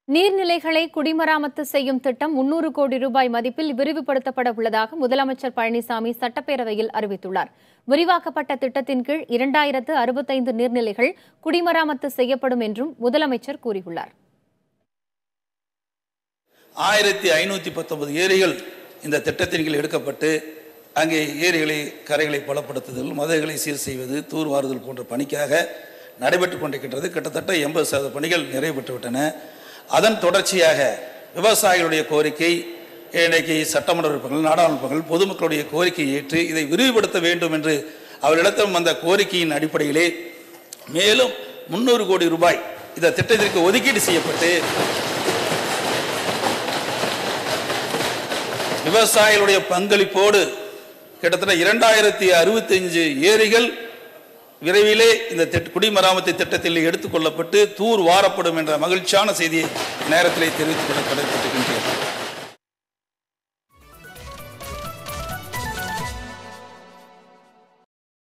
நீர்நிலைகளை குடிமராமத்து செய்யும் திட்டம் 300 கோடி ரூபாய் மதிப்பில் விரிவுபடுத்தப்பட உள்ளதாக முதலமைச்சர் பழனிசாமி சட்டப்பேரவையில் அறிவித்துள்ளார். விரிவாக்கப்பட்ட திட்டத்தின் கீழ் 2065 நீர்நிலைகள் குடிமராமத்து செய்யப்படும் என்றும் முதலமைச்சர் கூறியுள்ளார். 1519 ஏரிகள் இந்த திட்டத்தின் கீழ் எடுக்கப்பட்டு அங்கே ஏரிகளை கரைகளை பலப்படுத்துதல், மதகுகளை சீர் செய்வது, தூர்வாறுதல் போன்ற பணிக்காக நடைபெற்றுக் கொண்டிருக்கின்றது. கிட்டத்தட்ட 80% பணிகள் நிறைவேற்றுவிட்டன. அதன் தொடர்ச்சியாக விவசாயிகளுடைய கோரிக்கை, இன்றைக்கு சட்டமன்ற உறுப்பினர்கள், நாடாளுமன்றங்கள், பொதுமக்களுடைய கோரிக்கையை ஏற்று இதை விரிவுபடுத்த வேண்டும் என்று அவர்களிடத்தில் வந்த கோரிக்கையின் அடிப்படையிலே மேலும் 300 கோடி ரூபாய் இந்த திட்டத்திற்கு ஒதுக்கீடு செய்யப்பட்டு விவசாயிகளுடைய பங்களிப்போடு கிட்டத்தட்ட 2065 ஏரிகள் விரைவிலே இந்த குடிமராமத்து திட்டத்தில் எடுத்துக்கொள்ளப்பட்டு தூர் வாரப்படும் என்ற மகிழ்ச்சியான செய்தியை நேரத்திலே தெரிவித்துக் கொள்ள கடமைப்பட்டிருக்கின்றேன்.